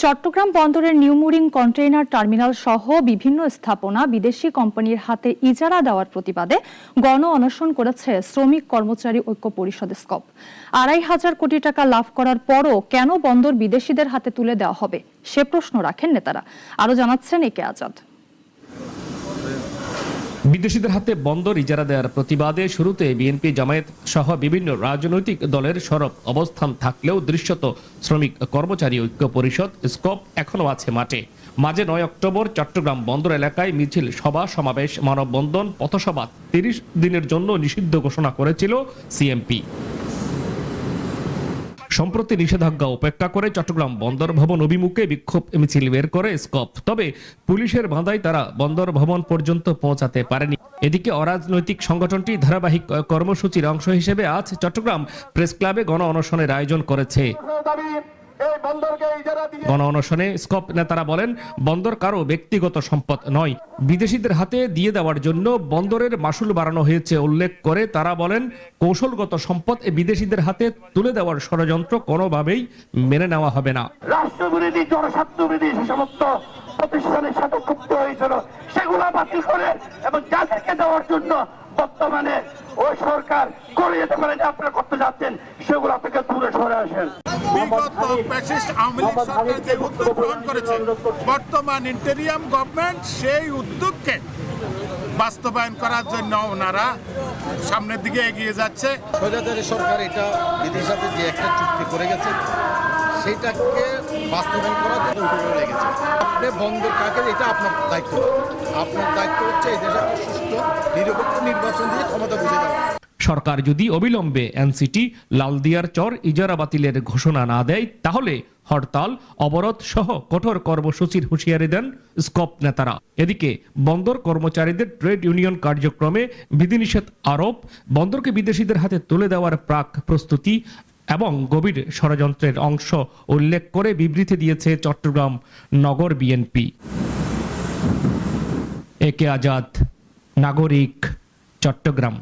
চট্টগ্রাম বন্দরের New Mooring container terminal সহ বিভিন্ন স্থাপনা বিদেশি কোম্পানির হাতে ইজারা দেওয়ার প্রতিবাদে গণ অনশন করেছে শ্রমিক কর্মচারী ঐক্য পরিষদ স্কপ। ২৫০০ কোটি টাকা লাভ করার পরও কেন বন্দর বিদেশিদের হাতে তুলে দেওয়া হবে সে প্রশ্ন রাখেন নেতারা। আরো জানাচ্ছেন একে আজাদ। বিদেশিদের হাতে বন্দর ইজারা দেওয়ার প্রতিবাদে শুরুতে বিএনপি জামায়াত সহ বিভিন্ন রাজনৈতিক দলের সরব অবস্থান থাকলেও দৃশ্যত শ্রমিক কর্মচারী ঐক্য পরিষদ স্কপ এখনো আছে মাঠে। মাঝে ৯ অক্টোবর চট্টগ্রাম বন্দর এলাকায় মিছিল, সভা সমাবেশ, মানববন্ধন, পথসভা ৩০ দিনের জন্য নিষিদ্ধ ঘোষণা করেছিল সিএমপি। সম্প্রতি নিষেধাজ্ঞা উপেক্ষা করে চট্টগ্রাম বন্দর ভবন অভিমুখে বিক্ষোভ মিছিল বের করে স্কপ। তবে পুলিশের বাধায় তারা বন্দর ভবন পর্যন্ত পৌঁছাতে পারেনি। এদিকে অরাজনৈতিক সংগঠনটি ধারাবাহিক কর্মসূচির অংশ হিসেবে আজ চট্টগ্রাম প্রেস ক্লাবে গণ অনশনের আয়োজন করেছে। গণ অনশনে স্কপ নেতারা বলেন, বন্দর কারো ব্যক্তিগত সম্পদ নয়, বিদেশিদের হাতে দিয়ে দেওয়ার জন্য বন্দরের মাসুল বাড়ানো হয়েছে উল্লেখ করে তারা বলেন, কৌশলগত সম্পদ বিদেশিদের হাতে তুলে দেওয়ার ষড়যন্ত্র কোনোভাবেই মেনে নেওয়া হবে না। রাষ্ট্রবিরোধী জনস্বার্থবিরোধী যে সমস্ত প্রতিষ্ঠানের সাথে যুক্ত হয়েছিল সেগুলো বাতিল করে এবং যাদেরকে দেওয়ার জন্য বর্তমানে ওই সরকার করে যেতে পারে যে আপনারা করতে যাচ্ছেন সেগুলো থেকে দূরে সরে আসেন। বিগত ফ্যাসিস্ট আওয়ামী লীগ সরকার যে উদ্যোগ গ্রহণ করেছে, বর্তমান ইন্টেরিয়াম গভর্নমেন্ট সেই উদ্যোগকে বাস্তবায়ন করার জন্য ওনারা সামনের দিকে এগিয়ে যাচ্ছে। স্বৈরাচারী সরকার এটা বিদেশের সাথে যে একটা চুক্তি করে গেছে সেটাকে বাস্তবায়ন করার জন্য উঠে লেগেছে। আপনি বন্দর কাকে, এটা আপনার দায়িত্ব। আপনার দায়িত্ব হচ্ছে এই দেশে একটা সুষ্ঠু নিরপেক্ষ নির্বাচন দিয়ে ক্ষমতা বুঝে দেওয়া। সরকার যদি অবিলম্বে এনসিটি লালদিয়ার চর ইজারা বাতিলের ঘোষণা না দেয় তাহলে হরতাল, অবরোধ সহ কঠোর কর্মসূচির হুঁশিয়ারি দেন স্কপ নেতারা। এদিকে বন্দর কর্মচারীদের ট্রেড ইউনিয়ন কার্যক্রমে বিধিনিষেধ আরোপ, বন্দরকে বিদেশিদের হাতে তুলে দেওয়ার প্রাক প্রস্তুতি এবং গভীর ষড়যন্ত্রের অংশ উল্লেখ করে বিবৃতি দিয়েছে চট্টগ্রাম নগর বিএনপি। একে আজাদ, নাগরিক, চট্টগ্রাম।